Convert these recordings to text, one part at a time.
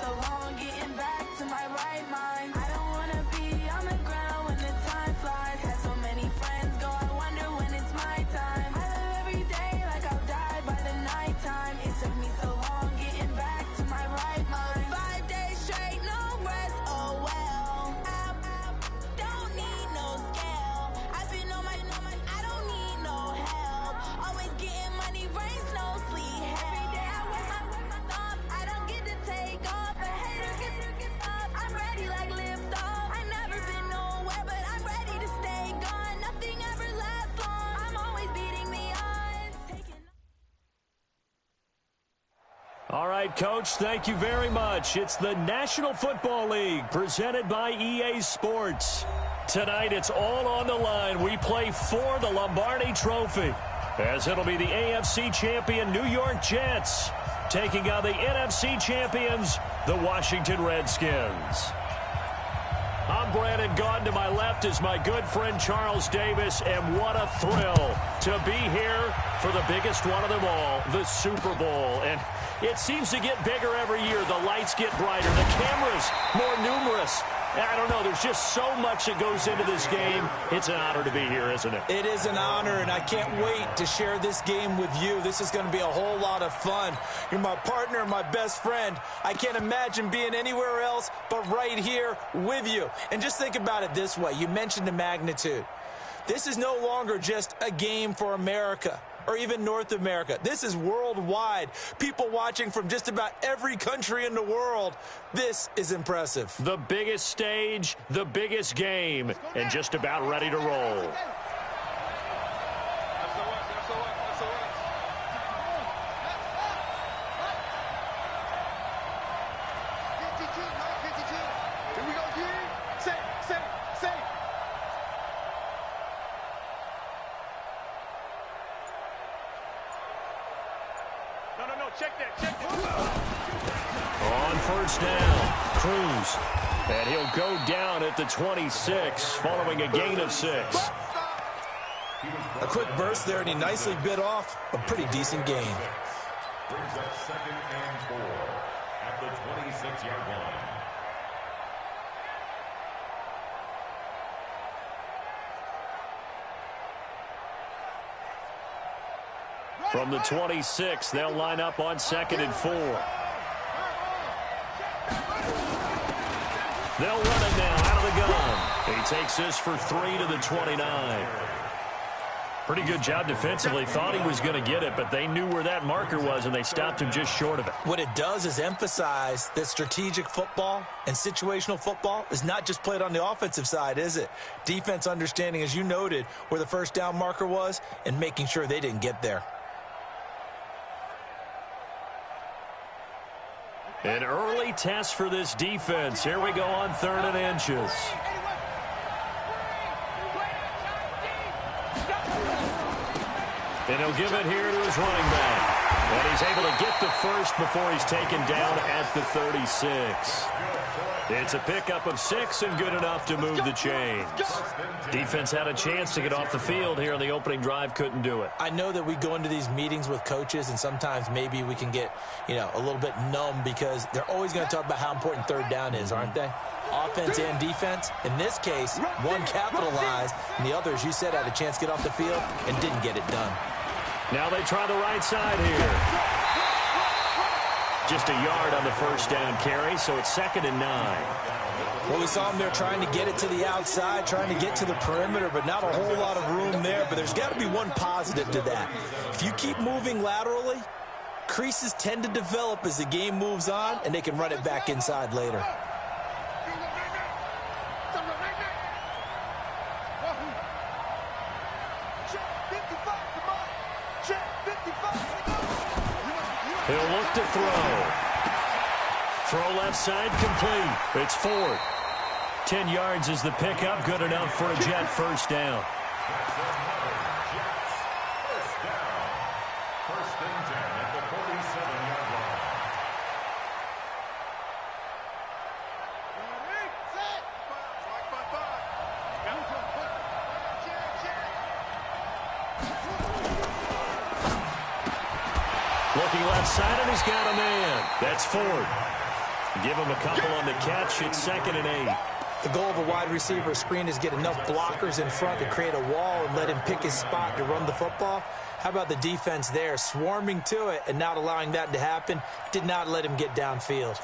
so long getting back to my right mind. I don't wanna be on the ground when the time flies. Had so many friends go, I wonder when it's my time. I live every day like I'll die by the nighttime. It took me so long getting back to my right mind. 5 days straight, no rest, oh well. I don't need no scale. I've been on my, I don't need no help. Always getting money, rain, snow, sleet, every day I work my thumb. I don't get to take off, a hater get up. I'm ready like lift off. I never been nowhere, but I'm ready to stay gone. Nothing ever lasts long. I'm always beating the odds. All right, Coach, thank you very much. It's the National Football League presented by EA Sports. Tonight, it's all on the line. We play for the Lombardi Trophy, as it'll be the AFC champion New York Jets taking on the NFC champions, the Washington Redskins. I'm Brandon Gaudin. To my left is my good friend Charles Davis, and what a thrill to be here for the biggest one of them all, the Super Bowl. And it seems to get bigger every year. The lights get brighter, the cameras more numerous. I don't know, there's just so much that goes into this game. It's an honor to be here, isn't it? It is an honor, and I can't wait to share this game with you. This is going to be a whole lot of fun. You're my partner, my best friend. I can't imagine being anywhere else but right here with you. And just think about it this way. You mentioned the magnitude. This is no longer just a game for America or even North America. This is worldwide. People watching from just about every country in the world. This is impressive. The biggest stage, the biggest game, and just about ready to roll. On first down, Cruz. And he'll go down at the 26, following a gain of 6. A quick burst there, and he nicely bit off a pretty decent gain. Brings up 2nd and 4 at the 26-yard line. From the 26, they'll line up on 2nd and 4. They'll run it now out of the gun. He takes this for 3 to the 29. Pretty good job defensively. Thought he was going to get it, but they knew where that marker was, and they stopped him just short of it. What it does is emphasize that strategic football and situational football is not just played on the offensive side, is it? Defense understanding, as you noted, where the first down marker was and making sure they didn't get there. An early test for this defense. Here we go on 3rd and inches. And he'll give it here to his running back. And he's able to get the first before he's taken down at the 36. It's a pickup of 6 and good enough to move the chains. Defense had a chance to get off the field here on the opening drive, couldn't do it. I know that we go into these meetings with coaches, and sometimes maybe we can get, a little bit numb because they're always going to talk about how important 3rd down is, aren't they? Offense and defense. In this case, one capitalized, and the other, as you said, had a chance to get off the field and didn't get it done. Now they try the right side here. Just a yard on the first down carry, so it's 2nd and 9. Well, we saw him there trying to get it to the outside, trying to get to the perimeter, but not a whole lot of room there. But there's got to be one positive to that. If you keep moving laterally, creases tend to develop as the game moves on, and they can run it back inside later. He'll look to throw. Throw left side complete. It's Ford. 10 yards is the pickup. Good enough for a Jet first down. First and 10 at the 47-yard line. Looking left side, and he's got a man. That's Ford. Give him a couple on the catch. It's 2nd and 8. The goal of a wide receiver screen is get enough blockers in front to create a wall and let him pick his spot to run the football. How about the defense there, swarming to it and not allowing that to happen? Did not let him get downfield.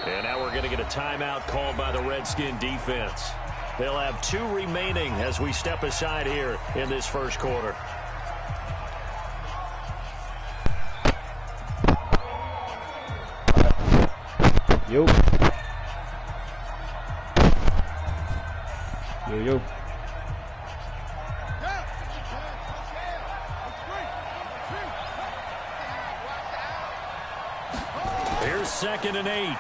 And now we're going to get a timeout called by the Redskin defense. They'll have 2 remaining as we step aside here in this first quarter. Yo. Yo. Here's 2nd and 8.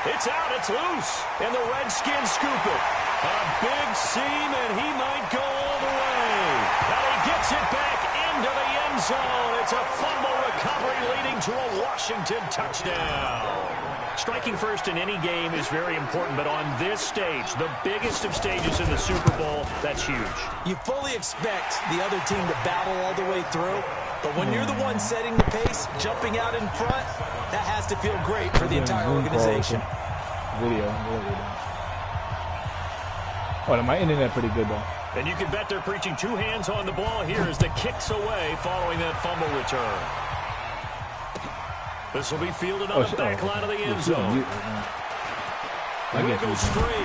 It's out, it's loose, and the Redskins scoop it. A big seam, and he might go all the way. And he gets it back into the end zone. It's a fumble recovery leading to a Washington touchdown. Striking first in any game is very important, but on this stage, the biggest of stages in the Super Bowl, that's huge. You fully expect the other team to battle all the way through, but when you're the one setting the pace, jumping out in front, that has to feel great for the entire organization. Video. Oh, my internet pretty good, though. And you can bet they're preaching 2 hands on the ball here as the kick's away following that fumble return. This will be fielded on the back line of the end zone. Wiggles free.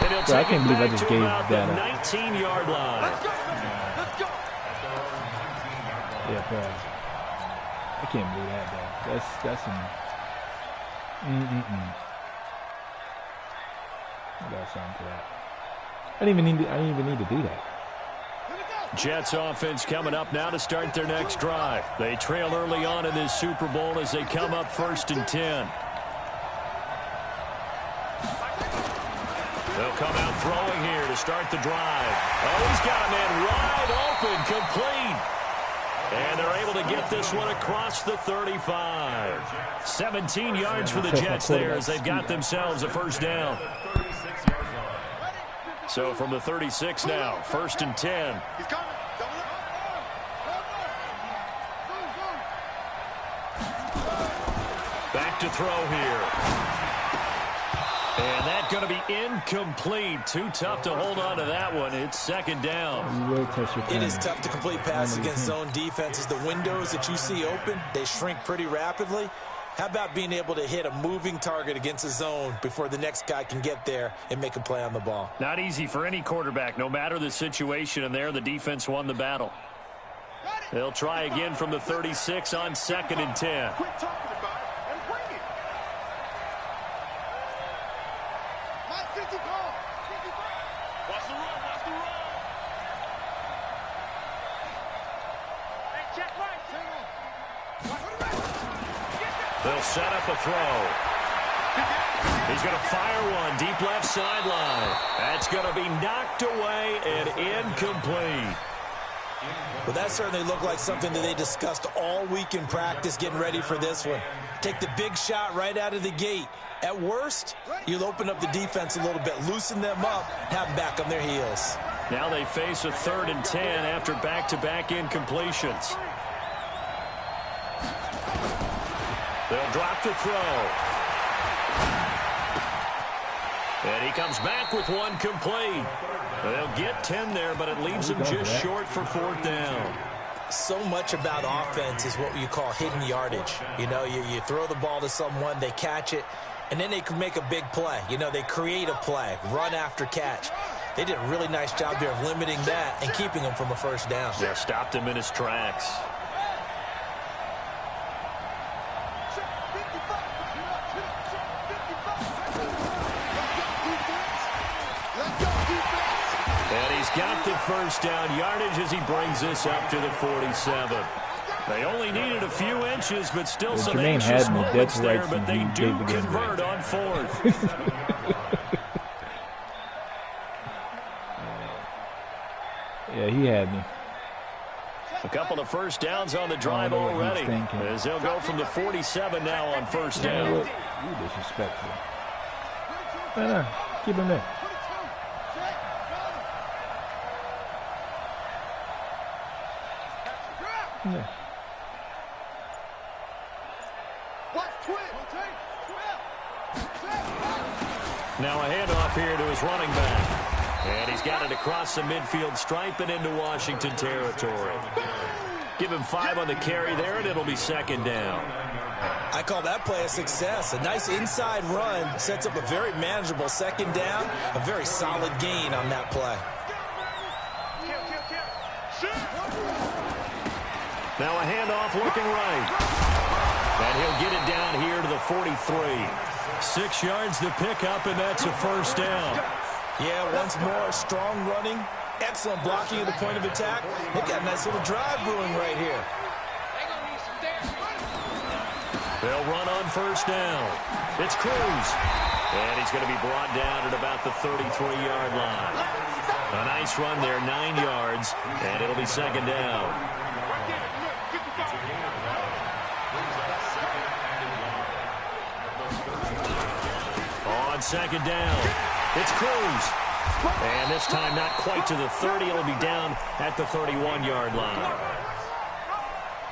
And he'll take it back to about the 19-yard line. Let's go. Yeah, pass. I can't believe that, though. That's some... I got something to that. I didn't even need to do that. Jets offense coming up now to start their next drive. They trail early on in this Super Bowl as they come up 1st and 10. They'll come out throwing here to start the drive. Oh, he's got a man wide open, complete. And they're able to get this one across the 35. 17 yards for the Jets there as they've got themselves a first down. So from the 36 now, 1st and 10. Back to throw here. And that's going to be incomplete. Too tough to hold on to that one. It's 2nd down. It is tough to complete passes against zone defenses. The windows that you see open, they shrink pretty rapidly. How about being able to hit a moving target against a zone before the next guy can get there and make a play on the ball? Not easy for any quarterback, no matter the situation, and there the defense won the battle. They'll try again from the 36 on 2nd and 10. They'll set up a throw. He's going to fire one deep left sideline. That's going to be knocked away and incomplete. Well, that certainly looked like something that they discussed all week in practice getting ready for this one. Take the big shot right out of the gate. At worst, you'll open up the defense a little bit, loosen them up, have them back on their heels. Now they face a 3rd and 10 after back-to-back incompletions. They'll drop the throw. And he comes back with one complete. They'll get 10 there, but it leaves him just short for 4th down. So much about offense is what you call hidden yardage. You know, you throw the ball to someone, they catch it, and then they can make a big play. You know, they create a play, run after catch. They did a really nice job there of limiting that and keeping him from a first down. Yeah, stopped him in his tracks. Got the first down yardage as he brings this up to the 47. They only needed a few inches, but still some anxious moments there, but they do convert on 4th. he had me. A couple of first downs on the drive already, as they'll go from the 47 now on first down. You disrespectful. No, keep him there. Yeah. Now a handoff here to his running back. And he's got it across the midfield stripe and into Washington territory. Give him 5 on the carry there, and it'll be second down. I call that play a success. A nice inside run sets up a very manageable second down. A very solid gain on that play. Now a handoff looking right. And he'll get it down here to the 43. 6 yards to pick up, and that's a first down. Yeah, once more, strong running, excellent blocking at the point of attack. They've got a nice little drive brewing right here. They'll run on first down. It's Cruz. And he's going to be brought down at about the 33-yard line. A nice run there, 9 yards, and it'll be second down. On second down, it's Cruz. And this time not quite to the 30. It'll be down at the 31-yard line.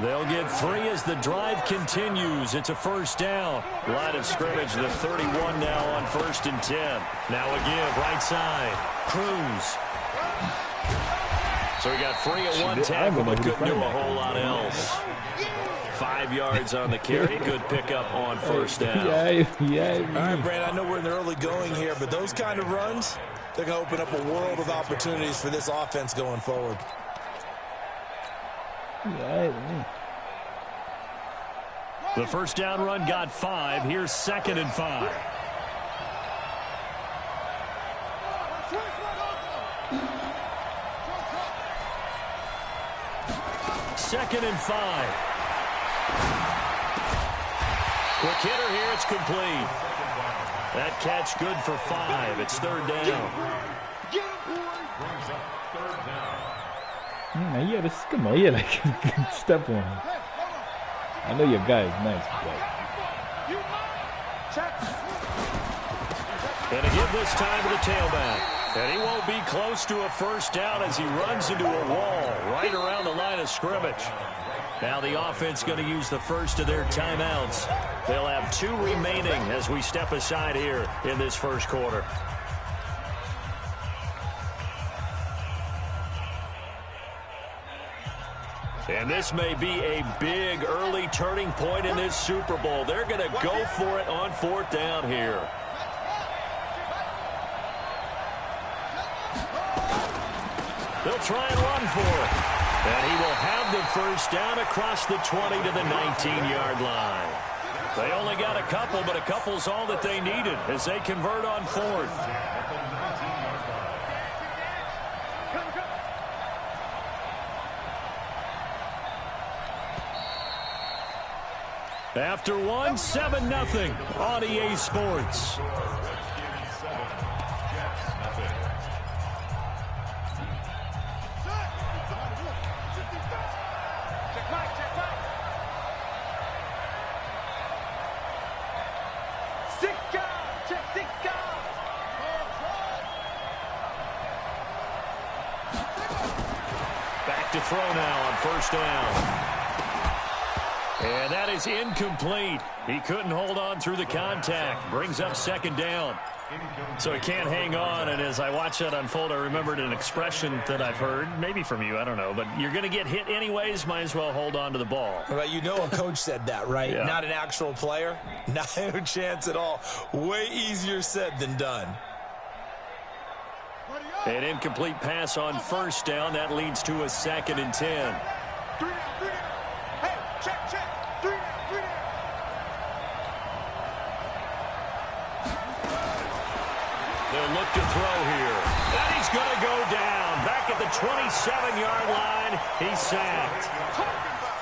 They'll get 3 as the drive continues. It's a first down. Line of scrimmage, the 31 now on 1st and 10. Now a give, right side. Cruz. So he got free at one tackle, but couldn't do a whole lot else. 5 yards on the carry. Good pickup on first down. Yeah. All right, Brand, I know we're in the early going here, but those kind of runs, they're going to open up a world of opportunities for this offense going forward. The first down run got 5. Here's 2nd and 5. Second and 5. Quick hitter here, it's complete. That catch good for 5. It's 3rd down. Come on, like step on him. I know your guy is nice, but And a give this time to the tailback. And he won't be close to a first down as he runs into a wall right around the line of scrimmage. Now the offense going to use the first of their timeouts. They'll have 2 remaining as we step aside here in this first quarter. And this may be a big early turning point in this Super Bowl. They're going to go for it on 4th down here. They'll try and run for it. And he will have the first down across the 20 to the 19-yard line. They only got a couple, but a couple's all that they needed as they convert on 4th. After 1, 7-0 on EA Sports. Back to throw now on first down. And that is incomplete. He couldn't hold on through the contact. Brings up second down. So he can't hang on. And as I watch that unfold, I remembered an expression that I've heard, maybe from you, I don't know. But you're going to get hit anyways, might as well hold on to the ball. Well, you know a coach said that, right? Yeah. Not an actual player. No chance at all. Way easier said than done. An incomplete pass on first down. That leads to a 2nd and 10. They'll look to throw here. And he's going to go down. Back at the 27-yard line. He's sacked.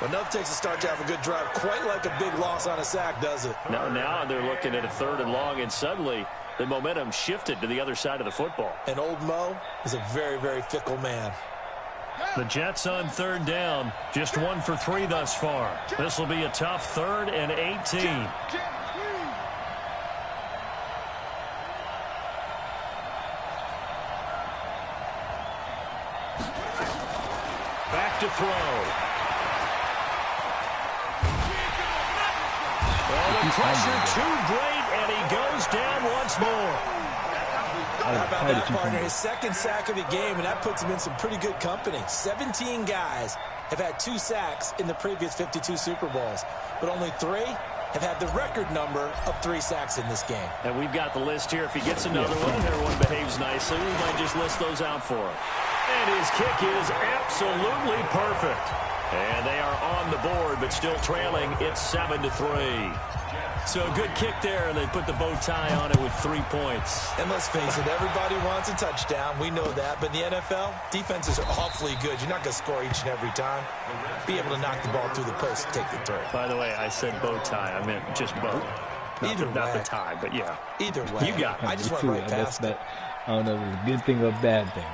Enough takes a start to have a good drive. Quite like a big loss on a sack, does it? Now they're looking at a 3rd and long, and suddenly the momentum shifted to the other side of the football. And old Mo is a very, very fickle man. The Jets on third down, just 1 for 3 thus far. This will be a tough 3rd and 18. Back to throw. Oh, the pressure too great, and he goes down once more. How about that, partner? His 2nd sack of the game, and that puts him in some pretty good company. 17 guys have had 2 sacks in the previous 52 Super Bowls, but only 3 have had the record number of 3 sacks in this game. And we've got the list here. If he gets another one and everyone behaves nicely, we might just list those out for him. And his kick is absolutely perfect. And they are on the board, but still trailing. It's 7-3. So a good kick there, and they put the bow tie on it with 3 points. And let's face it, everybody wants a touchdown. We know that. But in the NFL, defenses are awfully good. You're not going to score each and every time. Be able to knock the ball through the post and take the turn. By the way, I said bow tie. I meant just bow. Not the tie, but yeah. Either way. You got it. I just went right past it. I don't know if it's a good thing or a bad thing.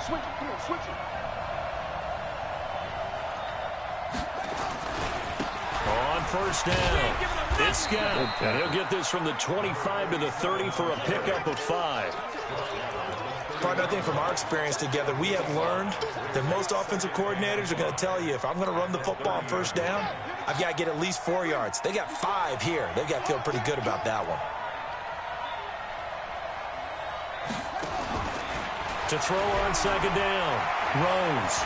Switch it, come on, switch it. On first down, it's Scott. And he'll get this from the 25 to the 30 for a pickup of 5. But I think from our experience together, we have learned that most offensive coordinators are going to tell you, if I'm going to run the football on first down, I've got to get at least 4 yards. They got 5 here. They've got to feel pretty good about that one. To throw on second down, Rose.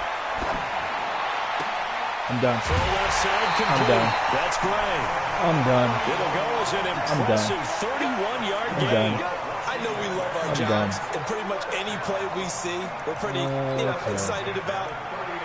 I'm done. Throw left side, complete. I'm done. That's great. I'm done. It'll go as an impressive 31-yard gain. I know we love our jobs, and pretty much any play we see, we're pretty excited about.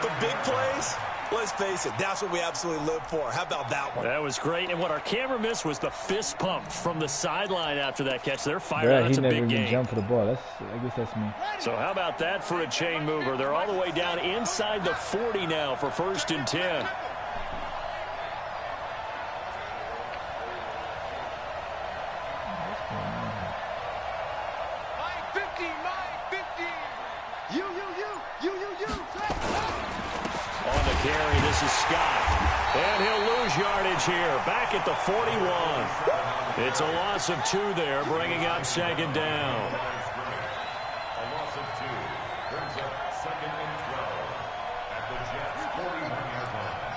But big plays, let's face it, that's what we absolutely live for. How about that one? That was great. And what our camera missed was the fist pump from the sideline after that catch. They're fired out. It's a big game. He never even jumped for the ball. I guess that's me. So how about that for a chain mover? They're all the way down inside the 40 now for 1st and 10. Carry, this is Scott. And he'll lose yardage here. Back at the 41. It's a loss of 2 there, bringing up 2nd down. A loss of 2 brings up 2nd and 12 at the Jets' 41-yard line.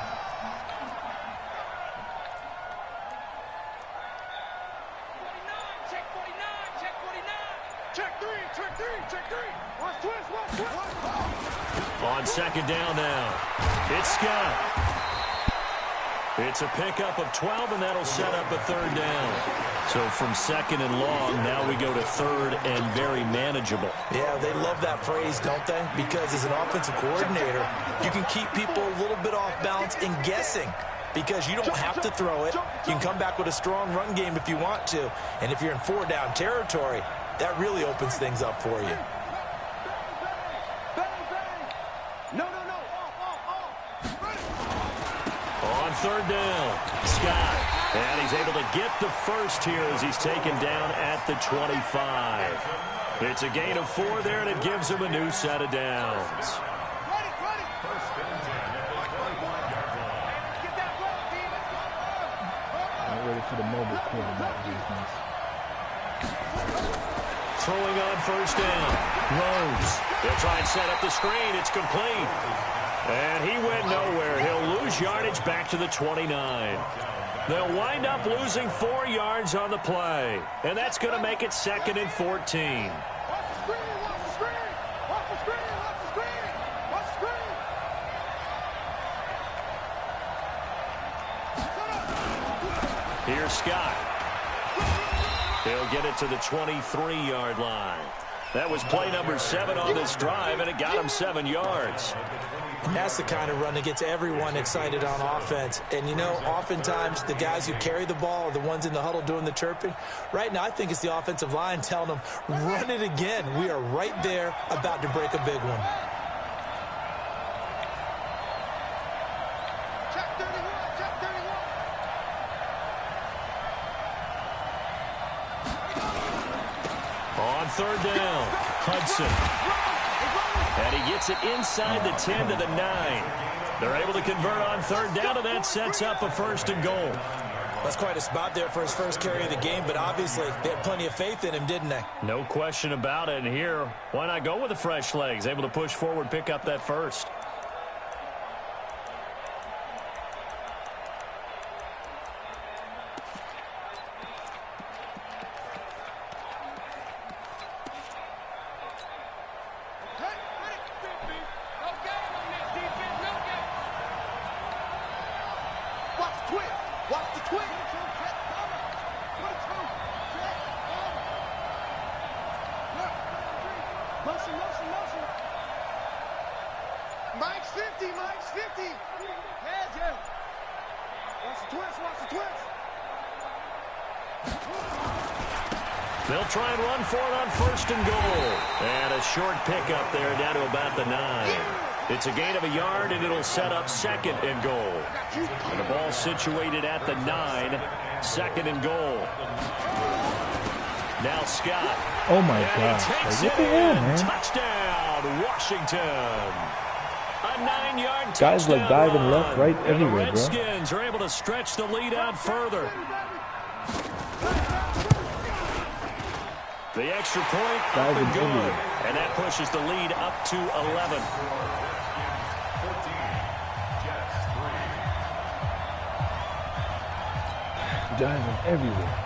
Check 49, check 49. Check 3, check 3, check 3. Watch twist, watch twist. On 2nd down now, it's Scott. It's a pickup of 12, and that'll set up a 3rd down. So from 2nd and long, now we go to 3rd and very manageable. Yeah, they love that phrase, don't they? Because as an offensive coordinator, you can keep people a little bit off balance and guessing. Because you don't have to throw it. You can come back with a strong run game if you want to. And if you're in 4-down territory, that really opens things up for you. On 3rd down, Scott. And he's able to get the first here as he's taken down at the 25. It's a gain of 4 there, and it gives him a new set of downs. I'm ready for the mobile quarterback defense. Throwing on 1st down, Rose. They'll try and set up the screen. It's complete. And he went nowhere. He'll lose yardage back to the 29. They'll wind up losing 4 yards on the play. And that's going to make it 2nd and 14. Here's Scott. He'll get it to the 23-yard line. That was play number 7 on this drive, and it got him 7 yards. And that's the kind of run that gets everyone excited on offense. And, you know, oftentimes the guys who carry the ball are the ones in the huddle doing the chirping. Right now, I think it's the offensive line telling them, run it again. We are right there about to break a big one. on third down. Hudson. And he gets it inside the 10 to the 9. They're able to convert on third down, and that sets up a 1st and goal. That's quite a spot there for his first carry of the game, but obviously they had plenty of faith in him, didn't they? No question about it. And here, why not go with the fresh legs? Able to push forward, pick up that first. Mike's 50, Mike's 50. Yeah, yeah. Watch the twist, watch the twist. They'll try and run for it on 1st and goal. And a short pickup there down to about the 9. It's a gain of a yard, and it'll set up 2nd and goal. And the ball situated at the 9. 2nd and goal. Now Scott. Oh, my gosh. What the hell, man? Touchdown, Washington. A 9-yard touchdown. Guys like diving left, right, everywhere, bro. The Redskins are able to stretch the lead out further. The extra point up and good. And that pushes the lead up to 11. 14, Jets 3. Diving everywhere.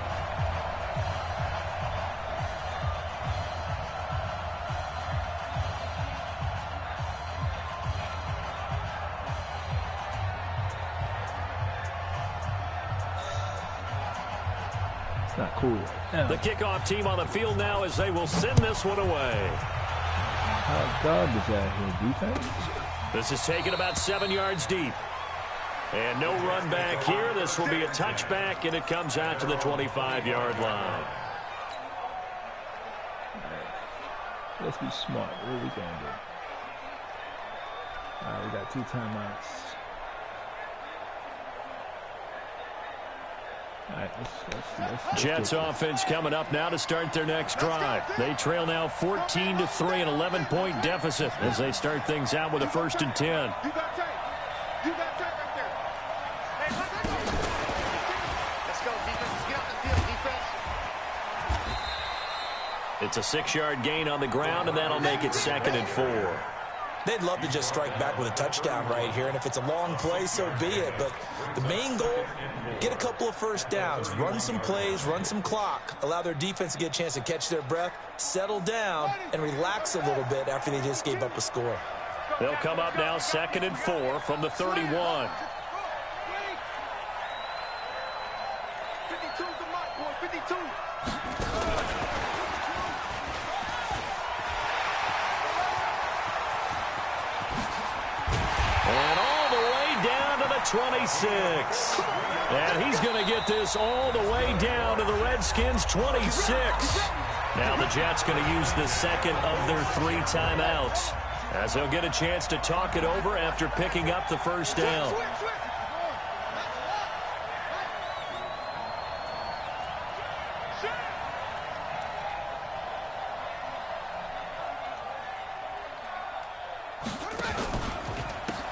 Not cool. Yeah. The kickoff team on the field now as they will send this one away. How garbage out here, defense. This is taken about 7 yards deep. And no run back here. This will be a touchback, and it comes out to the 25-yard line. Right. Let's be smart. What are we going to do? All right, we got 2 timeouts. All right, let's Jets offense coming up now to start their next drive. They trail now 14-3, an 11-point deficit as they start things out with a 1st and 10. You got tape. You got tape right there. Hey, let's go, defense. Let's get off the field, defense. It's a 6-yard gain on the ground, and that'll make it 2nd and 4. They'd love to just strike back with a touchdown right here, and if it's a long play, so be it. But the main goal, get a couple of first downs, run some plays, run some clock, allow their defense to get a chance to catch their breath, settle down, and relax a little bit after they just gave up a score. They'll come up now 2nd and 4 from the 31. 52's the mark, boy, 52. And all the way down to the 26. And he's going to get this all the way down to the Redskins' 26. Now the Jets going to use the 2nd of their 3 timeouts, as they'll get a chance to talk it over after picking up the 1st down.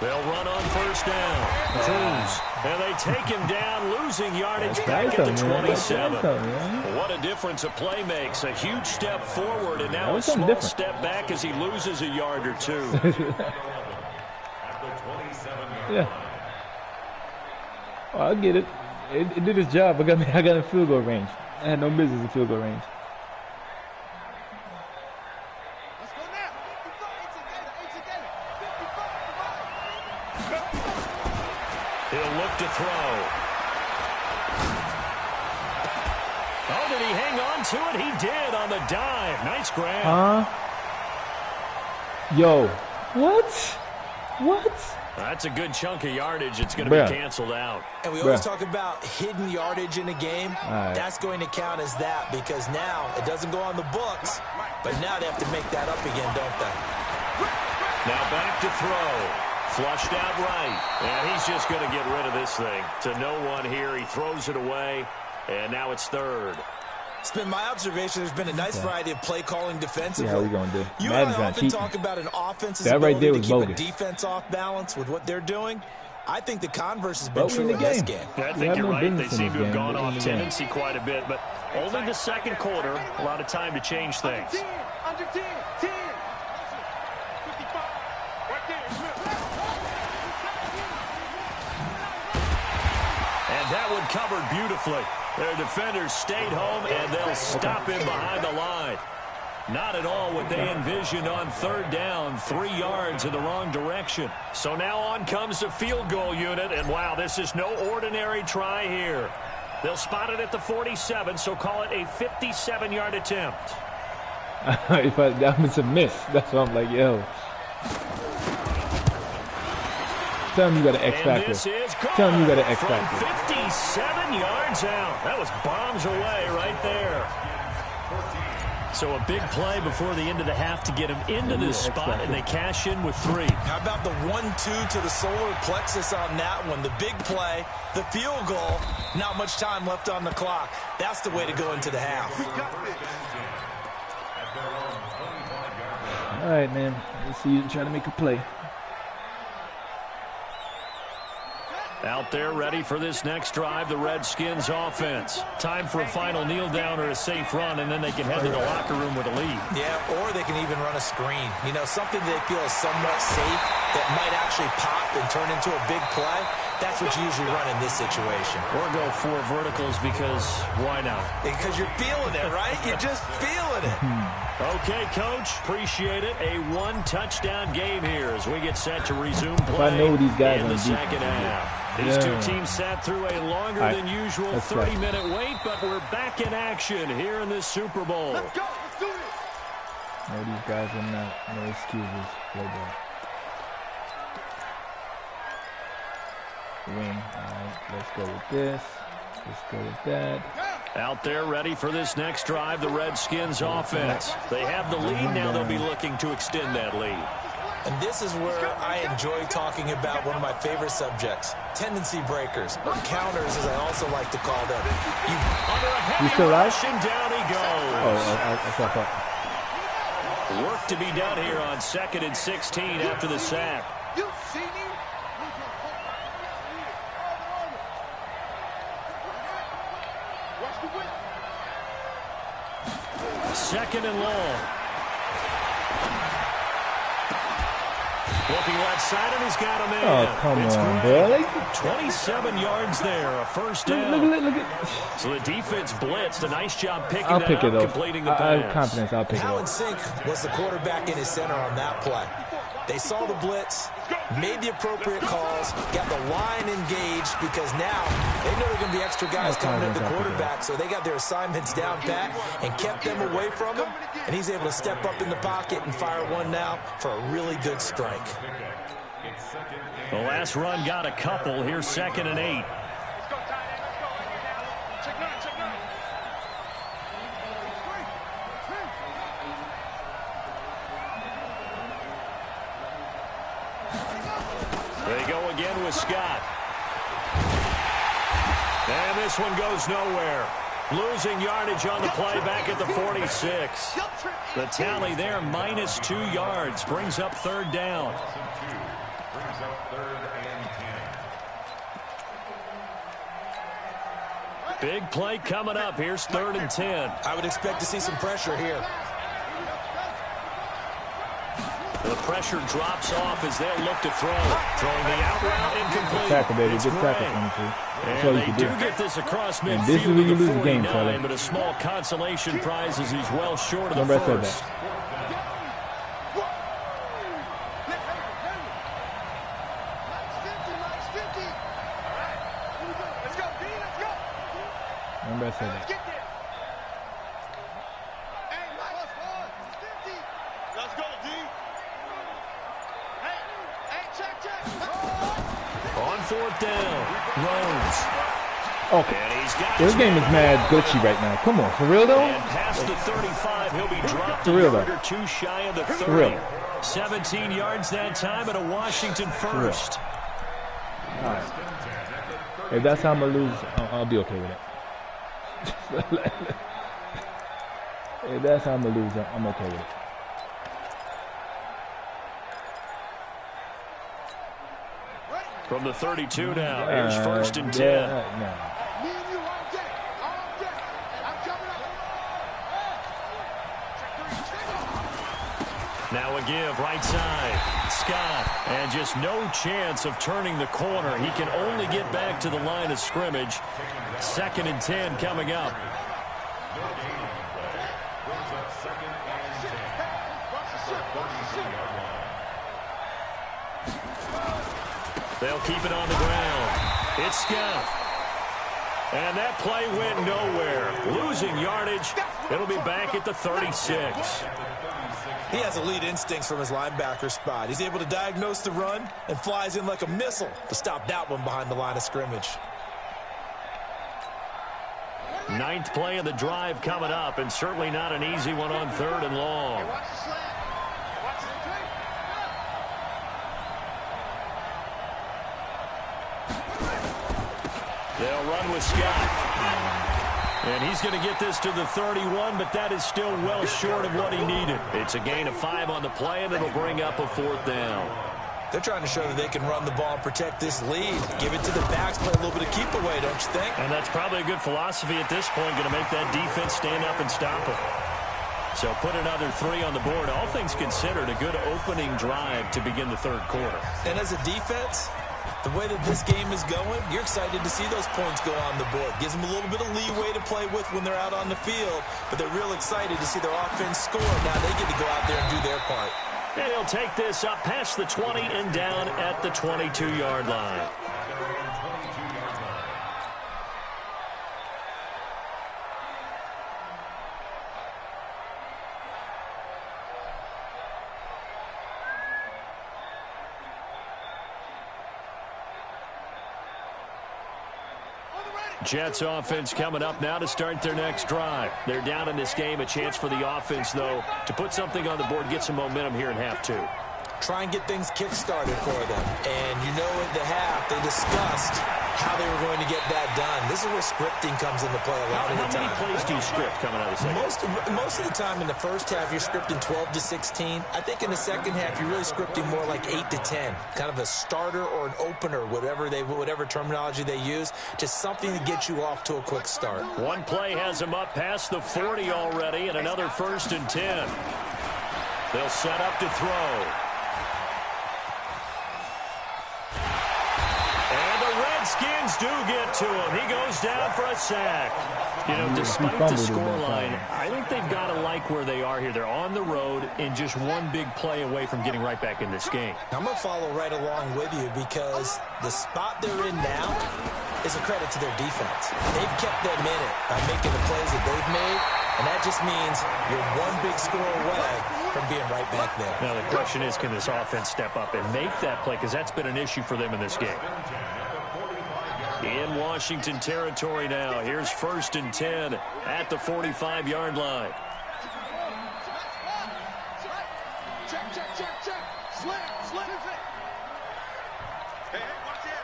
They'll run on 1st down. Cruz. And they take him down, losing yardage back at the 27. What a difference a play makes. A huge step forward, and now a small step back as he loses a yard or 2. Yeah. Oh, I get it. It did its job. I got in field goal range. I had no business in field goal range. He'll look to throw. Oh, did he hang on to it? He did on the dive. Nice grab. Yo. What? What? That's a good chunk of yardage. It's going to be canceled out. And we always talk about hidden yardage in a game. That's going to count as that, because now it doesn't go on the books, but now they have to make that up again, don't they? Now back to throw. Flushed out right. And he's just going to get rid of this thing. To no one here. He throws it away. And now it's 3rd. It's been my observation there's been a nice variety of play calling defensively. Yeah, we gonna do. You and I often talk about an offense's that right there was ability to keep bogus. a defense off balance with what they're doing. I think the converse has been true in this game. Yeah, I think you're right. They seem to have gone off tendency quite a bit, but only the second quarter, a lot of time to change things. Under 10, 10. 55. Right there, Smith. And that one covered beautifully. Their defenders stayed home, and they'll stop him behind the line. Not at all what they envisioned on third down, 3 yards in the wrong direction. So now on comes the field goal unit, and wow, this is no ordinary try here. They'll spot it at the 47, so call it a 57-yard attempt. That was a miss. That's why I'm like, yo. Tell him you got an X factor. Tell him you got an X factor. 57 yards out. That was bombs away right there. So a big play before the end of the half to get him into this spot, and they cash in with 3. How about the 1-2 to the solar plexus on that one? The big play, the field goal, not much time left on the clock. That's the way to go into the half. All right, man. Let's see you try to make a play. Out there ready for this next drive, the Redskins offense. Time for a final kneel down or a safe run, and then they can head to the locker room with a lead. Yeah, or they can even run a screen. You know, something they feel is somewhat safe that might actually pop and turn into a big play. That's what you usually run in this situation. Or go 4 verticals because why not? Because you're feeling it, right? You're just feeling it. Okay, Coach. Appreciate it. A 1-touchdown game here as we get set to resume play I know these guys in the on second half. These two teams sat through a longer than usual 30-minute wait, but we're back in action here in this Super Bowl. Let's go. Let's do it. No, these guys are not. No excuses. Play ball. Win. All right, let's go with this. Let's go with that. Out there ready for this next drive, the Redskins offense. They have the lead. Now they'll be looking to extend that lead. And this is where I enjoy talking about one of my favorite subjects, tendency breakers, or counters as I also like to call them. Under a heavy still alive? rush, and down he goes. I thought that. Work to be done here on 2nd and 16 after the sack. You see me? Watch the whip. 2nd and long. Looking left side, and he's got him in. Oh, come It's on, great. bro. 27 yards there, a first down. Look at. So the defense blitzed. A nice job picking I'll that pick up, it up. completing the I pass. have confidence. I'll pick it How in up. sync was the quarterback in his center on that play? They saw the blitz, made the appropriate calls, got the line engaged because now they know there are going to be extra guys coming at the quarterback, so they got their assignments down pat and kept them away from him, and he's able to step up in the pocket and fire one now for a really good strike. The last run got a couple. Here's 2nd and 8. Let's go, tight end. Let's go. Check 9, check 9. They go again with Scott. And this one goes nowhere. Losing yardage on the play back at the 46. The tally there, -2 yards. Brings up 3rd down. Brings up 3rd and 10. Big play coming up. Here's 3rd and 10. I would expect to see some pressure here. The pressure drops off as they look to throw. Throwing the out route incomplete. Tackle, baby. It's Good tackle, Gray. 22. That's And all you they can do do. get this across midfield. And this is where you to lose the game, 49, fella. but a small consolation prize as he's well short of the Remember I said first. that. Let's go, B. Let's go. Remember I said Let's that. get there. Hey, Mike. Let's go, D. Hey, check. On 4th down, Rose. Okay. And he's got This his game is man mad down. glitchy right now. Come on, for real though? And past the 35, he'll be dropped For a real, yard though. or 2 shy of the For 30. real. 17 yards that time at a Washington first. All right. If that's how I'm gonna lose, I'll be okay with it. If that's how I'm going to lose, I'm okay with it. From the 32 now, here's 1st and 10. Me and you all day. All day. I'm coming up. Now a give, right side. Scott, and just no chance of turning the corner. He can only get back to the line of scrimmage. 2nd and 10 coming up. They'll keep it on the ground. It's Scott. And that play went nowhere. Losing yardage. It'll be back at the 36. He has elite instincts from his linebacker spot. He's able to diagnose the run and flies in like a missile to stop that one behind the line of scrimmage. 9th play of the drive coming up, and certainly not an easy one on 3rd and long. They'll run with Scott. And he's going to get this to the 31, but that is still well short of what he needed. It's a gain of 5 on the play, and it'll bring up a 4th down. They're trying to show that they can run the ball and protect this lead. Give it to the backs, play a little bit of keep away, don't you think? And that's probably a good philosophy at this point, going to make that defense stand up and stop it. So put another 3 on the board. All things considered, a good opening drive to begin the 3rd quarter. And as a defense, the way that this game is going, you're excited to see those points go on the board. Gives them a little bit of leeway to play with when they're out on the field, but they're real excited to see their offense score. Now they get to go out there and do their part. And he'll take this up past the 20 and down at the 22-yard line. Jets offense coming up now to start their next drive. They're down in this game. A chance for the offense, though, to put something on the board, get some momentum here in half 2. Try and get things kick-started for them. And you know at the half, they discussed how they were going to get that done. This is where scripting comes into play a lot of the time. How many plays do you script coming out of the second? Most of the time in the first half, you're scripting 12 to 16. I think in the second half, you're really scripting more like 8 to 10. Kind of a starter or an opener, whatever terminology they use. Just something to get you off to a quick start. One play has them up past the 40 already, and another 1st and 10. They'll set up to throw. Redskins do get to him. He goes down for a sack. You know, despite the scoreline, I think they've got to like where they are here. They're on the road and just one big play away from getting right back in this game. I'm going to follow right along with you because the spot they're in now is a credit to their defense. They've kept them in it by making the plays that they've made, and that just means you're one big score away from being right back there. Now, the question is, can this offense step up and make that play? Because that's been an issue for them in this game. In Washington territory now. Here's 1st and 10 at the 45-yard line. Check. Slam. Hey, watch that.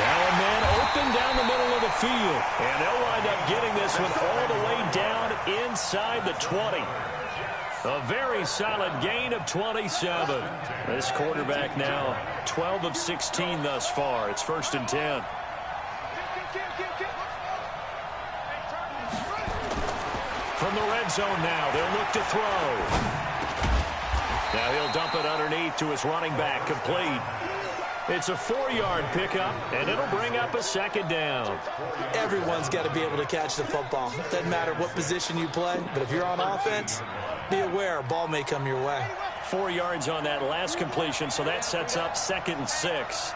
Now a man open down the middle of the field. And they'll wind up getting this one all the way down inside the 20. A very solid gain of 27. This quarterback now 12 of 16 thus far. It's 1st and 10. From the red zone now, they'll look to throw. Now he'll dump it underneath to his running back, complete. It's a 4-yard pickup, and it'll bring up a 2nd down. Everyone's got to be able to catch the football. Doesn't matter what position you play, but if you're on offense, be aware a ball may come your way. 4 yards on that last completion, so that sets up 2nd and 6.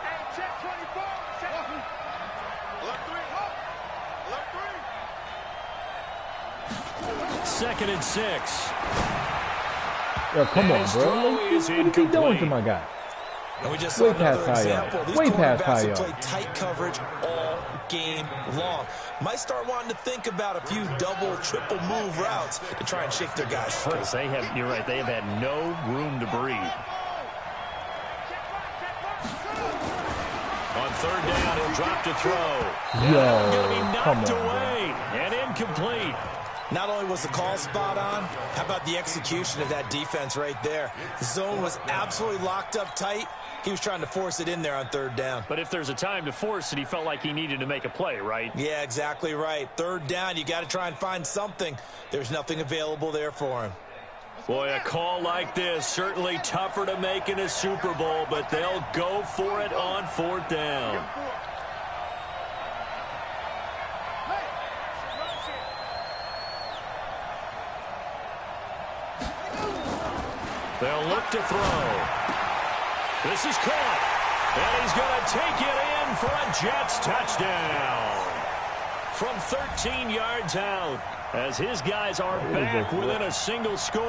2nd and 6. Yo, come on, bro. What you doing to my guy? And we just saw another example. These quarterbacks have played tight coverage all game long. Might start wanting to think about a few double, triple move routes to try and shake their guys free. They have, you're right, they have had no room to breathe. On third down, he'll drop to throw. Yo, Going to be knocked come on, away and incomplete. Not only was the call spot on, how about the execution of that defense right there? The zone was absolutely locked up tight. He was trying to force it in there on third down. But if there's a time to force it, he felt like he needed to make a play, right? Yeah, exactly right. Third down, you got to try and find something. There's nothing available there for him. Boy, a call like this, certainly tougher to make in a Super Bowl, but they'll go for it on fourth down. They'll look to throw. This is caught, and he's going to take it in for a Jets touchdown. From 13 yards out, as his guys are back within a single score.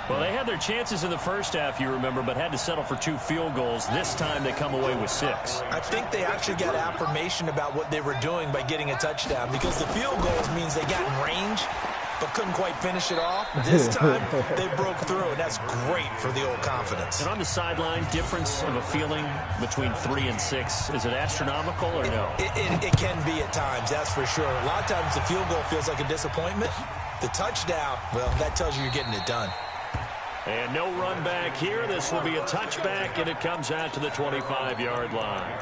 Well, they had their chances in the first half, you remember, but had to settle for 2 field goals. This time they come away with 6. I think they actually got affirmation about what they were doing by getting a touchdown, because the field goals means they got in range but couldn't quite finish it off. This time, they broke through, and that's great for the old confidence. And on the sideline, difference of a feeling between 3 and 6, is it astronomical or no? It can be at times, that's for sure. A lot of times the field goal feels like a disappointment. The touchdown, well, that tells you you're getting it done. And no run back here. This will be a touchback, and it comes out to the 25-yard line.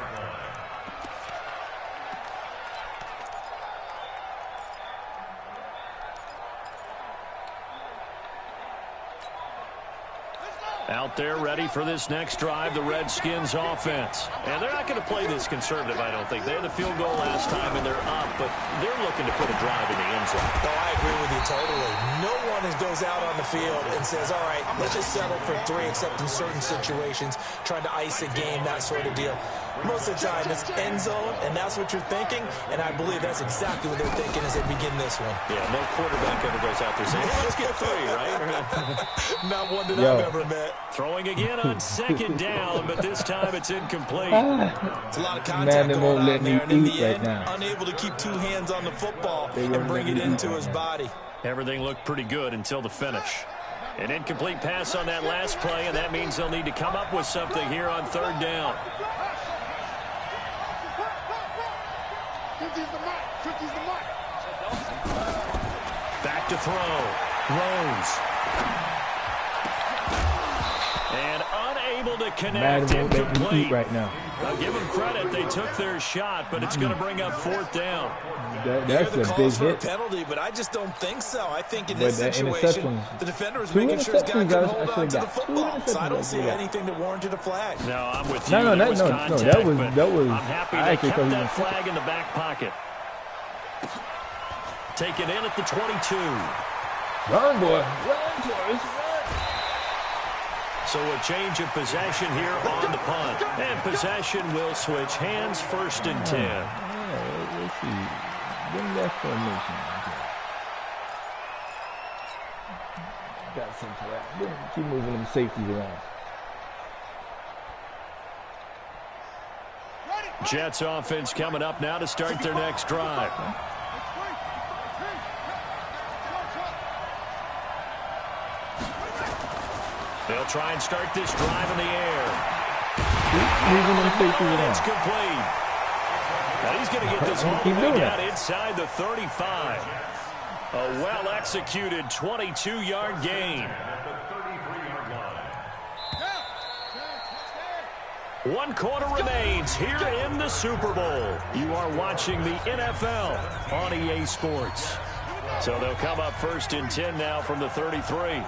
Out there ready for this next drive, the Redskins offense. And they're not going to play this conservative, I don't think. They had the field goal last time, and they're up, but they're looking to put a drive in the end zone. Oh, I agree with you totally. No one goes out on the field and says, all right, let's just settle for 3, except in certain situations, trying to ice a game, that sort of deal. Most of the time, it's end zone, and that's what you're thinking, and I believe that's exactly what they're thinking as they begin this one. Yeah, no quarterback ever goes out there saying, hey, let's get 3, right? Not one that I've ever met. Throwing again on second down, but this time it's incomplete. It's a lot of contact going won't on let me there, and in the eat right end, now. unable to keep 2 hands on the football and bring it into his body. Everything looked pretty good until the finish. An incomplete pass on that last play, and that means they'll need to come up with something here on third down. 50's the mark. 50's the mark. Back to throw. Rose. And unable to connect, incomplete. Right now. I'll give them credit. They took their shot, but it's going to bring up fourth down. That's a big hit. Penalty, but I just don't think so. I think in this situation, the defender is making sure his guy can hold on to the football. So I don't see anything that warranted a flag. No, I'm with you. No, that was. I'm happy they kept that flag in the back pocket. Taken in at the 22. Run, boy. Run, boys. So a change of possession here on the punt. And possession will switch hands, 1st and 10. Let's see. Bring that formation. Got some for that. Keep moving them safeties around. Jets offense coming up now to start their next drive. They'll try and start this drive in the air. It's complete. Now he's going to get this all the way down inside the 35. A well-executed 22-yard gain. 1 quarter remains here in the Super Bowl. You are watching the NFL on EA Sports. So they'll come up 1st and 10 now from the 33.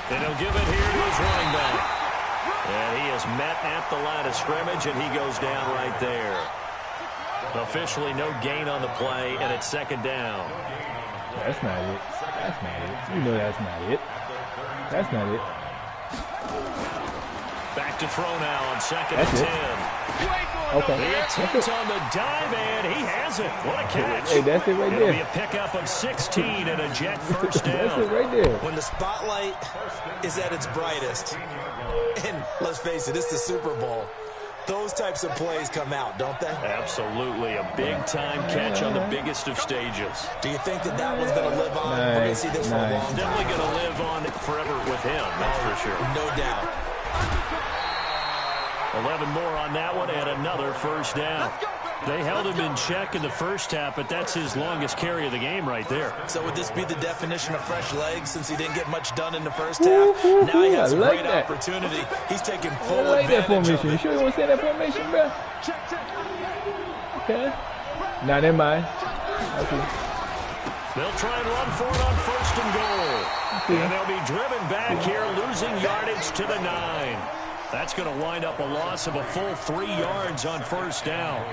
And he'll give it here to his running back. And he is met at the line of scrimmage, and he goes down right there. Officially no gain on the play, and it's 2nd down. That's not it. That's not it. You know that's not it. That's not it. Back to throw now on 2nd and 10. Okay. The attempt on the dive, and he has it. What a catch. Hey, that's it right there. It'll be a pickup of 16 and a Jet 1st down. That's it right there. When the spotlight is at its brightest, and let's face it, it's the Super Bowl, those types of plays come out, don't they? Absolutely. A big-time catch on the biggest of stages. Do you think that one's going to live on? We're going to see this for a long time. Definitely going to live on forever with him, that's for sure. No doubt. 11 more on that one and another first down. They held him in check in the first half, but that's his longest carry of the game right there. So would this be the definition of fresh legs since he didn't get much done in the first half? Now he has a great opportunity. He's taking full advantage of it. You sure you want to say that formation, bro? Okay. Now, never mind. Okay. They'll try and run for it on first and goal. Okay. And they'll be driven back here, losing yardage to the 9. That's going to wind up a loss of a full 3 yards on first down.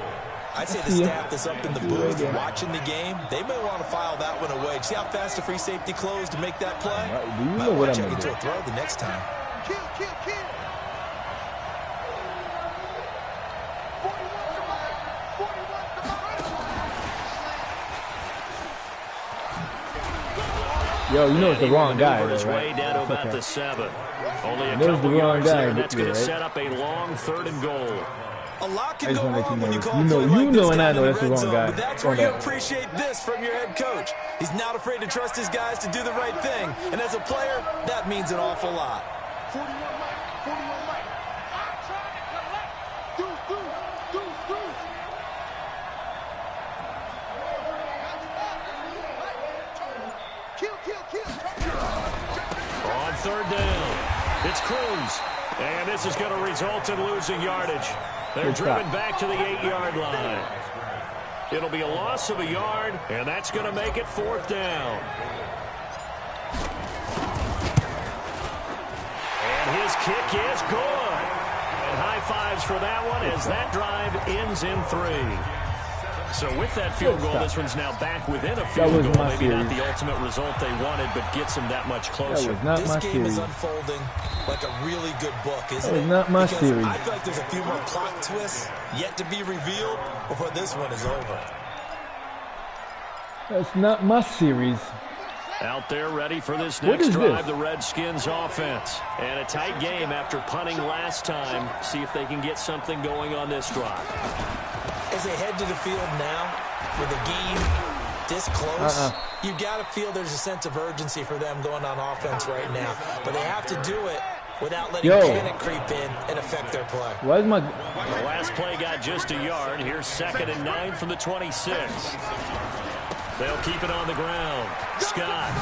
I'd say the staff that's up in the booth watching the game, they may want to file that one away. See how fast the free safety closed to make that play? Do you know what I'm going to do? A throw the next time. Kill. Yo, you know it's the wrong guy, though, his way right? down to about the 7. Only a There's couple the wrong yards guy, there, and that's going to right? set up a long 3rd and goal. A lot I can just go want to let wrong you when know. you call You know, a play you like know, this and I down know in that's the red wrong zone, guy. but that's where you appreciate this from your head coach. He's not afraid to trust his guys to do the right thing, and as a player, that means an awful lot. 41 Mike. I'm trying to collect. Deuce. Kill. On 3rd down, it's Cruz. And this is going to result in losing yardage. They're driven back to the 8-yard line. It'll be a loss of a yard, and that's going to make it 4th down. And his kick is good. And high fives for that one as that drive ends in 3. So with that field goal, this one's now back within a field goal. Maybe not the ultimate result they wanted, but gets them that much closer. This game is unfolding like a really good book, isn't it? Not my series. I feel like there's a few more plot twists yet to be revealed before this one is over. That's not my series. Out there ready for this next drive, the Redskins offense. And a tight game after punting last time. See if they can get something going on this drive. As they head to the field now, with a game this close, you've got to feel there's a sense of urgency for them going on offense right now. But they have to do it without letting panic creep in and affect their play. Where's my... The last play got just a yard. Here's 2nd and 9 from the 26. They'll keep it on the ground. Scott.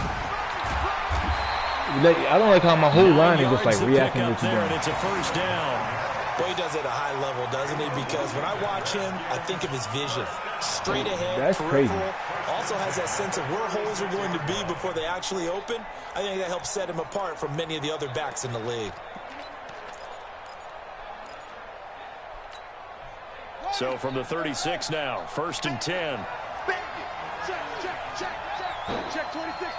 I don't like how my whole line is just like reacting to what you're doing. It's a first down. Well, he does it at a high level, doesn't he? Because when I watch him, I think of his vision. Straight ahead, that's crazy. Also has that sense of where holes are going to be before they actually open. I think that helps set him apart from many of the other backs in the league. So from the 36 now, 1st and 10. Check 26.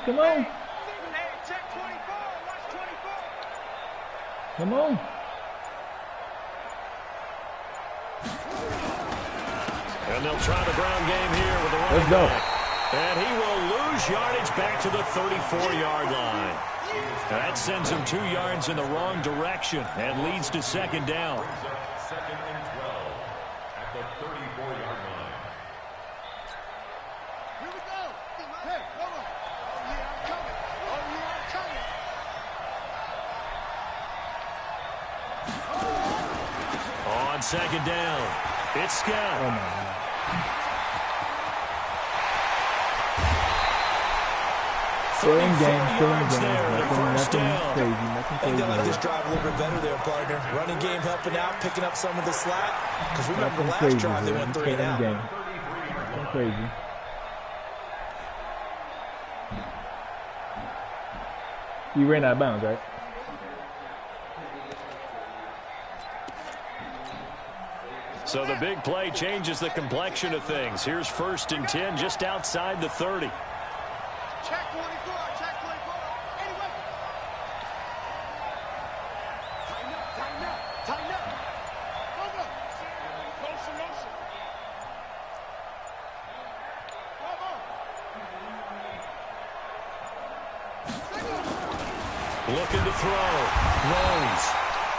Come on. Check 24. Watch 24. Come on. And they'll try the ground game here with the running Let's go. back. And he will lose yardage back to the 34-yard line. That sends him 2 yards in the wrong direction and leads to 2nd down. 2nd and 12 at the 34-yard line. Here we go. Hey, hold on. Oh, yeah, I'm coming. On 2nd down, it's Scott. Oh, my God. Still in game. Nothing crazy. And they like this drive a little bit better there, partner. Running game helping out, picking up some of the slack. Because remember, last drive they went 3 and out. Nothing crazy. You ran out of bounds, right? So the big play changes the complexion of things. Here's 1st and 10 just outside the 30. Check 24. Anyway. Tighten up. Over. Motion. Looking to throw. Rose.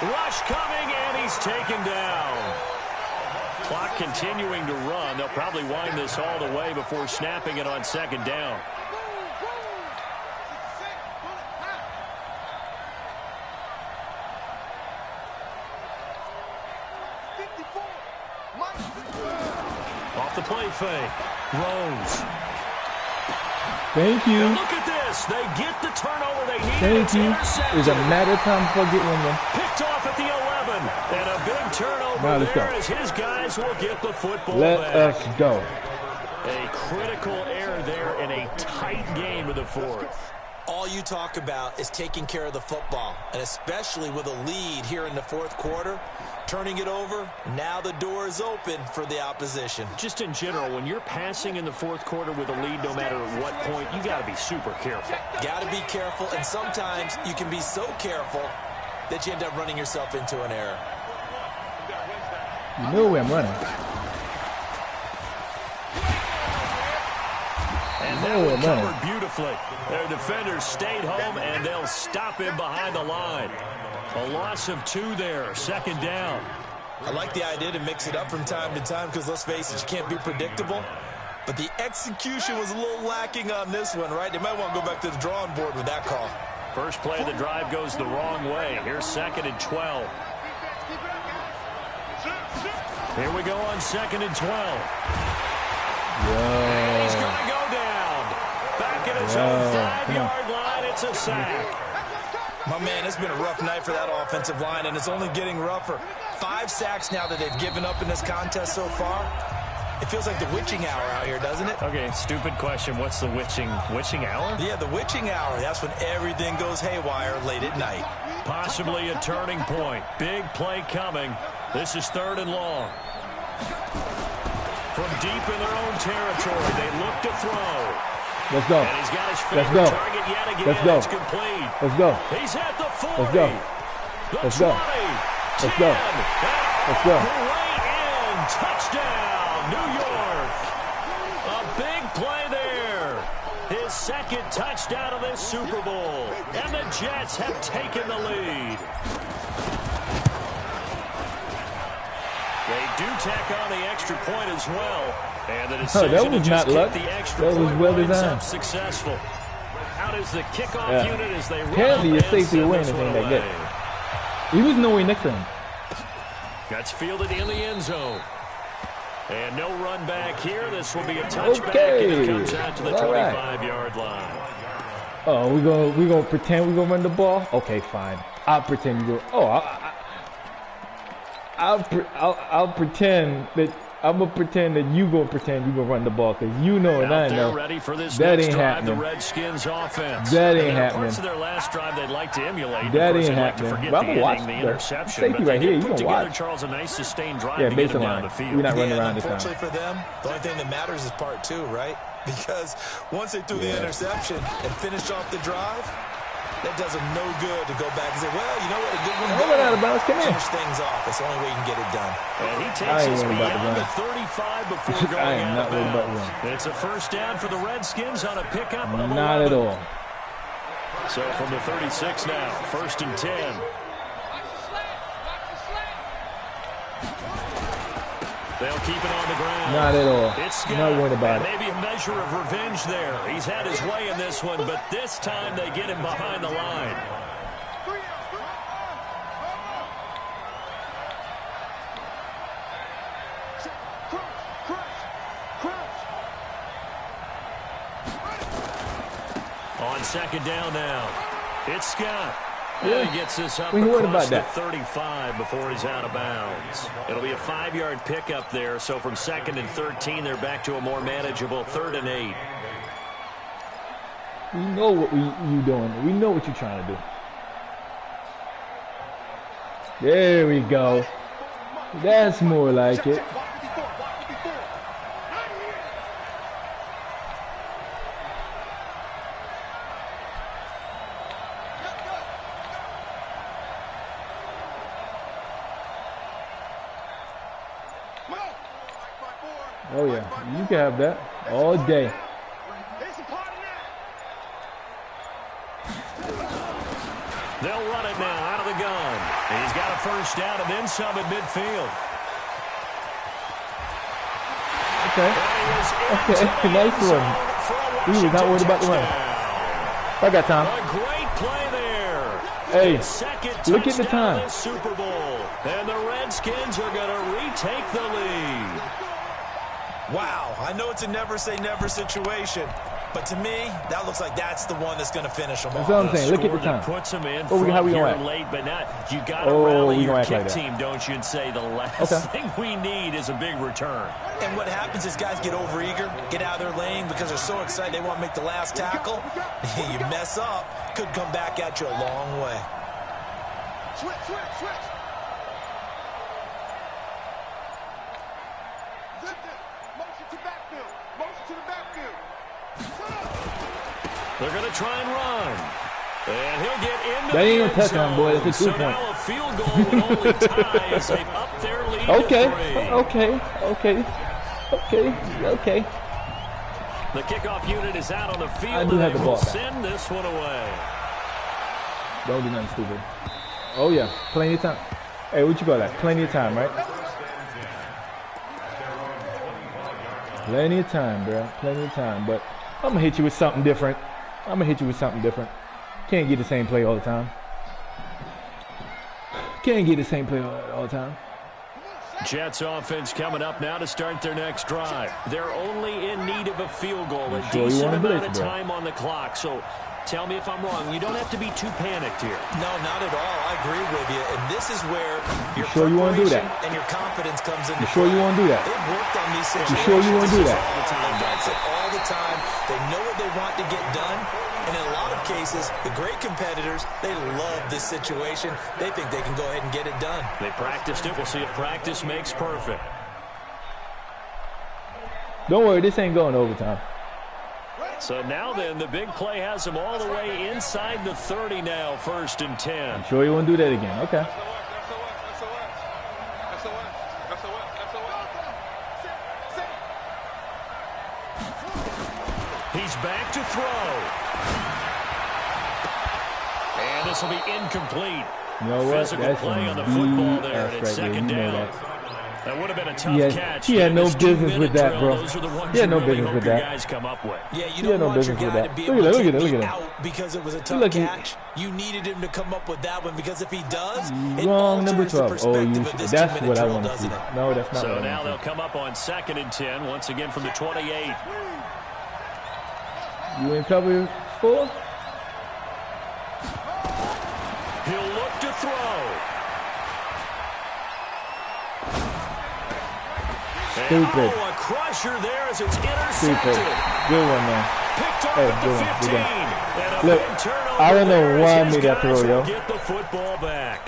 Rush coming, and he's taken down. Clock continuing to run. They'll probably wind this all the way before snapping it on second down. Off the play fake. Rose. Thank you. And look at this. They get the turnover they need. Thank you. It's a matter of time before I get one more. Picked off at the 11. And a big turnover there as his guys will get the football Let back. us go. A critical error there in a tight game of the fourth. All you talk about is taking care of the football, and especially with a lead here in the fourth quarter, turning it over, now the door is open for the opposition. Just in general, when you're passing in the fourth quarter with a lead, no matter what point, you got to be super careful. Got to be careful, and sometimes you can be so careful that you end up running yourself into an error. You know where I'm running. And that one covered beautifully. Their defenders stayed home, and they'll stop him behind the line. A loss of 2 there, second down. I like the idea to mix it up from time to time because, let's face it, you can't be predictable. But the execution was a little lacking on this one, right? They might want to go back to the drawing board with that call. First play of the drive goes the wrong way. Here's 2nd and 12. Here we go on 2nd and 12. And he's going to go down. Back at his own 5-yard line, it's a sack. My man, it's been a rough night for that offensive line, and it's only getting rougher. 5 sacks now that they've given up in this contest so far. It feels like the witching hour out here, doesn't it? Okay, stupid question. What's the witching hour? Yeah, the witching hour. That's when everything goes haywire late at night. Possibly a turning point. Big play coming. This is 3rd and long. From deep in their own territory, they look to throw. Let's go. And he's got his favorite target yet again. Let's go. It's complete. Let's go. He's at the 40. Let's go. The Let's 20. go. 10. Let's go. Let's go. Way in. Touchdown, New York. A big play there. His 2nd touchdown of this Super Bowl. And the Jets have taken the lead. They do tack on the extra point as well. And the decision that was to just not luck. kick the extra That was point well winds designed. up successful. Out is the kickoff unit as they run Apparently up your and safety send awareness this one ain't that away. good. He was nowhere next to him. That's fielded in the end zone. And no run back here. This will be a touchback, Okay. and it comes out to the 25-yard line. Oh, we gonna pretend we gonna run the ball? Okay, fine. I'll pretend you go. Oh, I'll pretend that I'm gonna pretend that you gonna pretend you gonna run the ball because you know and I know ready for this that next ain't drive, happening. the Redskins offense. That ain't happening. Parts of their last drive they'd like to emulate. That ain't ain't like to happening. forget But the I'm gonna watch inning, the the interception. safety But right they here. did You put gonna together, watch. Charles, a nice sustained drive Yeah, to based get them on down the field. we're not running Yeah, around this time. unfortunately for them, the only thing that matters is part 2, right? Because once they threw the interception and finished off the drive, that does them no good to go back and say, well, you know what, a good one. I went out of bounds. Come in. Finish things off. That's the only way you can get it done. And he I takes ain't us worried about the beyond run. the 35 before I going am out not of worried about the bounds. run. It's a first down for the Redskins on a pickup of 11. Not at all. So from the 36 now, 1st and 10. They'll keep it on the ground. Not at all. It's Scott. Not worried about it. Maybe a measure of revenge there. He's had his way in this one, but this time they get him behind the line. On 2nd down now, it's Scott. Yeah. He gets this up We worried across about the that. 35 before he's out of bounds. It'll be a 5-yard pickup there, so from 2nd and 13, they're back to a more manageable 3rd and 8. We know what you doing. We know what you're trying to do. There we go. That's more like it. Oh yeah, you can have that all day. They'll run it now out of the gun. And he's got a first down and then some at midfield. Okay. Okay. Nice one. He was not worried about the run. I got time. A great play there. Hey, Second look at the touchdown time. of the Super Bowl. And the Redskins are going to retake the lead. Wow, I know it's a never say never situation, but to me, that looks like that's the one that's going to finish them That's off. what I'm saying. Look at the time. Puts them in Oh, how we gonna act? late, but not. You got to Oh, rally we your gonna act kick like that. team, don't you? And say the last thing we need is a big return. And what happens is guys get overeager, get out of their lane because they're so excited they want to make the last tackle. You mess up, could come back at you a long way. Switch, switch, switch. Zip it. Motion to backfield. Motion to the backfield. They're going to try and run. And he'll get into That ain't the no end touchdown, zone. boy. That's a 2 So point. now a field goal would only tie as they've upped their lead Okay. to 3. Okay. Okay. Okay. Okay. The kickoff unit is out on the field. I do have and the they ball will back. send this one away. Don't do nothing stupid. Oh, yeah. Plenty of time. Hey, what you got at? Plenty of time, right? Plenty of time, bro. Plenty of time. But I'm going to hit you with something different. I'm going to hit you with something different. Can't get the same play all the time. Can't get the same play all the time. Jets offense coming up now to start their next drive. They're only in need of a field goal, a sure you decent wanna amount blitz, of bro? time on the clock. So tell me if I'm wrong. You don't have to be too panicked here. No, not at all. I agree with you. And this is where your sure you wanna do preparation that? and your confidence comes into You sure you want to do that? They've worked on these situations. sure you wanna do that? all the time. That's it all the time. They know what they want to get done. And in a lot of cases, the great competitors, they love this situation. They think they can go ahead and get it done. They practiced it. We'll see if practice makes perfect. Don't worry, this ain't going to overtime. So now then, the big play has them all the way inside the 30 now, 1st and 10. Sure you want to do that again? Okay. He's back to throw. And this will be incomplete. You know what? Physical That's play on the some football there, BS and it's right there. second You know down. that. That would have been a tough catch. He had no This business 2-minute with that, drill, bro. Those are the ones He had you no really business hope with your that. guys come up with. Yeah, you He had don't no want your business with guy that. to be Look able at to that, look at be that. out because it was a tough Look, he- catch. You needed him to come up with that one because if he does, it Wrong, number alters the 12. Oh, perspective you of should. this That's 2-minute what I drill, want to see. doesn't it? No, that's not So what I now want they'll to come up on 2nd and 10, once again from the 28. see. You in cover 4? He'll look to throw. Stupid. And, a crusher there as it's intercepted. Stupid. Good one, man. Picked off Hey, at good the one. 15. Good one. And a Look, big turnover I don't know there why I as his made that guys throw, yo. will get the football back.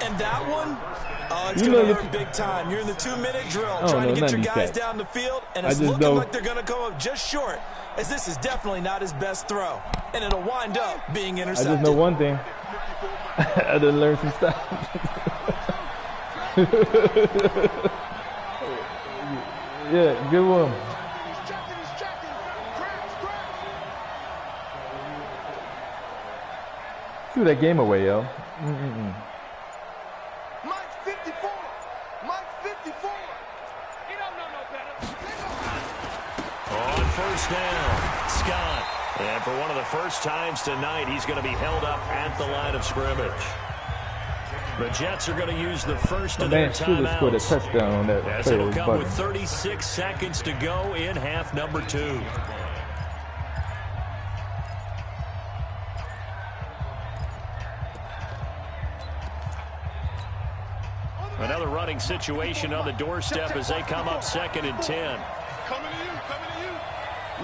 And that one, it's You going know to hurt big time. You're in the 2-minute drill don't trying to know get none your of these guys stats. down the field, and I it's just looking know- like they're going to come up just short, as this is definitely not his best throw. And it'll wind up being I intercepted. just know one thing. I done learned some stuff. Yeah, good one. He's checking. Cracks. Threw that game away, yo. Mike's 54. Mike's 54. You don't know no better. On 1st down, Scott. And for one of the first times tonight, he's going to be held up at the line of scrimmage. The Jets are going to use the first of their Man, should have scored a timeouts. touchdown on that As play. it'll was come with bugging. 36 seconds to go in half number 2. Another running situation on the doorstep as they come up 2nd and 10. Coming to you.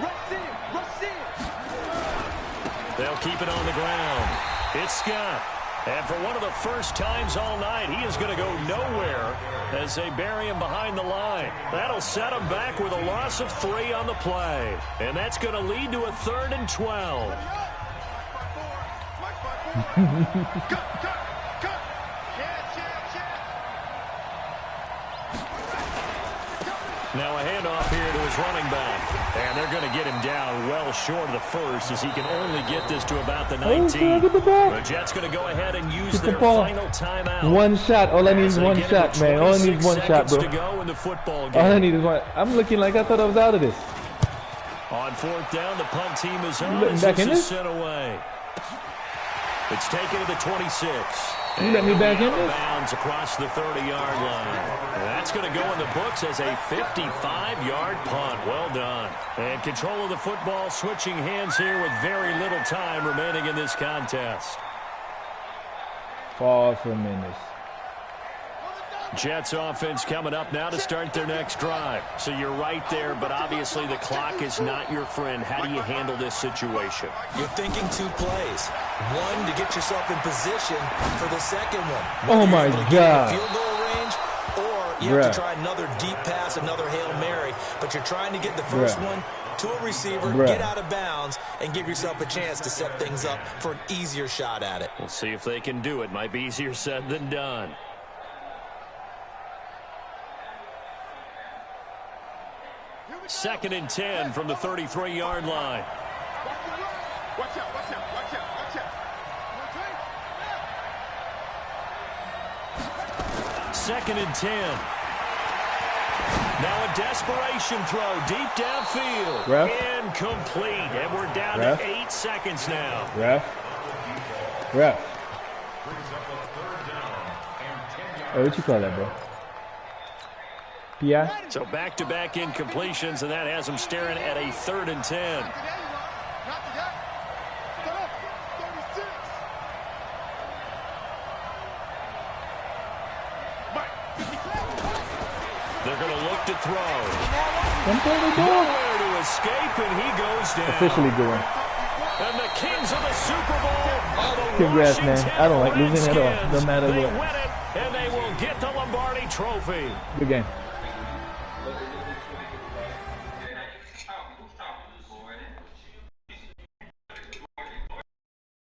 Rush in. They'll keep it on the ground. It's Scott. And for one of the first times all night, he is going to go nowhere as they bury him behind the line. That'll set him back with a loss of 3 on the play. And that's going to lead to a 3rd and 12. Cut. Now a handoff here to his running back. And they're going to get him down well short of the first as he can only get this to about the 19. The Jets going to go ahead and use their final timeout. One shot. All I need is one shot, man. All I need is one shot, bro. To go in the football game. All I need is one. I'm looking like I thought I was out of this. On fourth down, the punt team is on. You back in this? Sent away. It's taken to the 26. You let me back in this? Bounds across the 30-yard line. That's going to go in the books as a 55-yard punt. Well done. And control of the football switching hands here with very little time remaining in this contest. 4 minutes. Jets offense coming up now to start their next drive. So you're right there, but obviously the clock is not your friend. How do you handle this situation? You're thinking 2 plays. One to get yourself in position for the second one. Oh my God. Field goal range, or you have to try another deep pass, another Hail Mary, but you're trying to get the first one to a receiver, get out of bounds, and give yourself a chance to set things up for an easier shot at it. We'll see if they can do it. Might be easier said than done. Second and 10 from the 33-yard line. Watch out, watch out, watch out, watch out. Second and 10. Now a desperation throw deep downfield. Incomplete. And we're down to 8 seconds now. Ref. Oh, what you call that, bro? PI? So back-to-back incompletions, and that has them staring at a 3rd and 10. They're going to look to throw. Nowhere to escape, and he goes down. Officially going. And the Kings of the Super Bowl are the Congrats, man. Washington I don't like losing at all, Redskins. no matter They what. win it, and they will get the Lombardi Trophy. Good game.